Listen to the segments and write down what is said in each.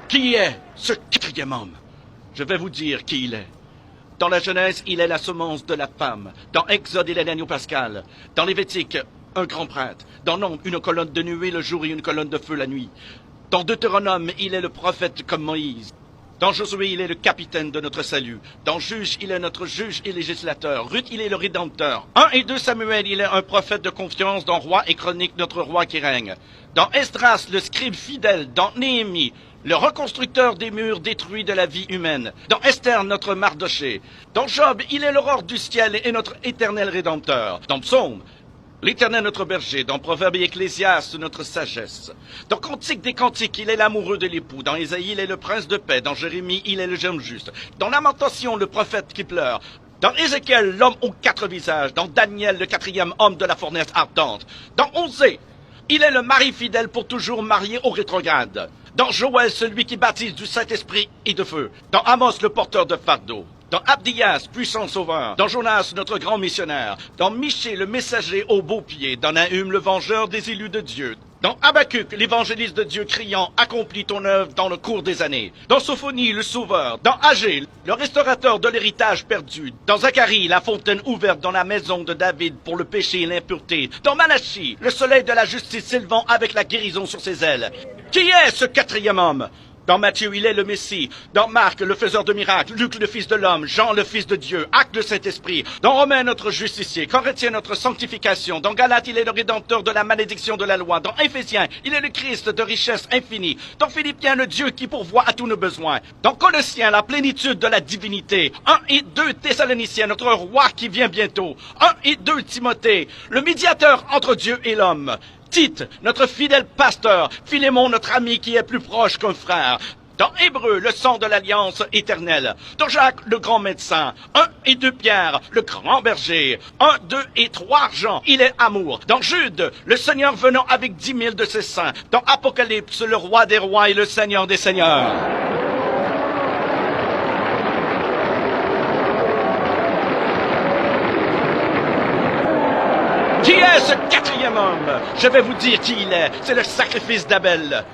Qui est ce quatrième homme? Je vais vous dire qui il est. Dans la Genèse, il est la semence de la femme. Dans Exode, il est l'agneau pascal. Dans Lévitique, un grand prêtre. Dans Nombre, une colonne de nuée le jour et une colonne de feu la nuit. Dans Deutéronome, il est le prophète comme Moïse. Dans Josué, il est le capitaine de notre salut. Dans Juge, il est notre juge et législateur. Ruth, il est le rédempteur. 1 et 2 Samuel, il est un prophète de confiance. Dans Roi et Chronique, notre roi qui règne. Dans Esdras, le scribe fidèle. Dans Néhémie, le reconstructeur des murs détruits de la vie humaine. Dans Esther, notre Mardoché. Dans Job, il est l'aurore du ciel et notre éternel rédempteur. Dans Psaume, l'Éternel notre berger. Dans Proverbe et Ecclésiaste, notre sagesse. Dans Cantique des Cantiques, il est l'amoureux de l'époux. Dans Ésaïe, il est le prince de paix. Dans Jérémie, il est le jeune juste. Dans Lamentation, le prophète qui pleure. Dans Ézéchiel, l'homme aux 4 visages. Dans Daniel, le 4e homme de la fournaise ardente. Dans Osée, il est le mari fidèle pour toujours marié au rétrograde. Dans Joël, celui qui baptise du Saint-Esprit et de feu. Dans Amos, le porteur de fardeau. Dans Abdias, puissant sauveur. Dans Jonas, notre grand missionnaire. Dans Michée, le messager au beau pied. Dans Nahum, le vengeur des élus de Dieu. Dans Habacuc, l'évangéliste de Dieu criant « Accomplis ton œuvre dans le cours des années ». Dans Sophonie, le sauveur. Dans Agé, le restaurateur de l'héritage perdu. Dans Zacharie, la fontaine ouverte dans la maison de David pour le péché et l'impureté. Dans Malachie, le soleil de la justice s'élevant avec la guérison sur ses ailes. Qui est ce quatrième homme? Dans Matthieu, il est le Messie. Dans Marc, le faiseur de miracles. Luc, le Fils de l'homme. Jean, le Fils de Dieu. Acte, le Saint-Esprit. Dans Romains, notre justicier. Corinthiens, notre sanctification. Dans Galates, il est le rédempteur de la malédiction de la loi. Dans Éphésiens, il est le Christ de richesse infinie. Dans Philippiens, le Dieu qui pourvoit à tous nos besoins. Dans Colossiens, la plénitude de la divinité. 1 et 2 Thessaloniciens, notre roi qui vient bientôt. 1 et 2 Timothée, le médiateur entre Dieu et l'homme. Tite, notre fidèle pasteur, Philémon, notre ami qui est plus proche qu'un frère. Dans Hébreu, le sang de l'alliance éternelle. Dans Jacques, le grand médecin. 1 et 2 Pierre, le grand berger. 1, 2 et 3 Jean, il est amour. Dans Jude, le Seigneur venant avec 10 000 de ses saints. Dans Apocalypse, le roi des rois et le Seigneur des seigneurs. Qui est ce quatrième homme? Je vais vous dire qui il est. C'est le sacrifice d'Abel.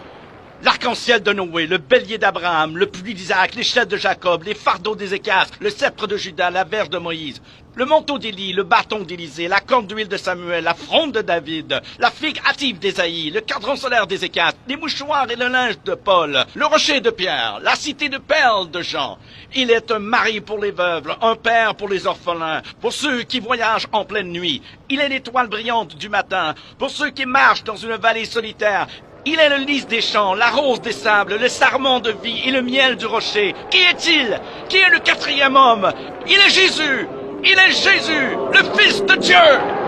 L'arc-en-ciel de Noé, le bélier d'Abraham, le pluie d'Isaac, l'échelle de Jacob, les fardeaux d'Ézéchias, le sceptre de Judas, la verge de Moïse, le manteau d'Élie, le bâton d'Élisée, la corne d'huile de Samuel, la fronde de David, la figue hâtive d'Ésaïe, le cadran solaire d'Ézéchias, les mouchoirs et le linge de Paul, le rocher de Pierre, la cité de perles de Jean. Il est un mari pour les veuves, un père pour les orphelins, pour ceux qui voyagent en pleine nuit. Il est l'étoile brillante du matin, pour ceux qui marchent dans une vallée solitaire. Il est le lys des champs, la rose des sables, le sarment de vie et le miel du rocher. Qui est-il? Qui est le quatrième homme? Il est Jésus! Il est Jésus, le Fils de Dieu!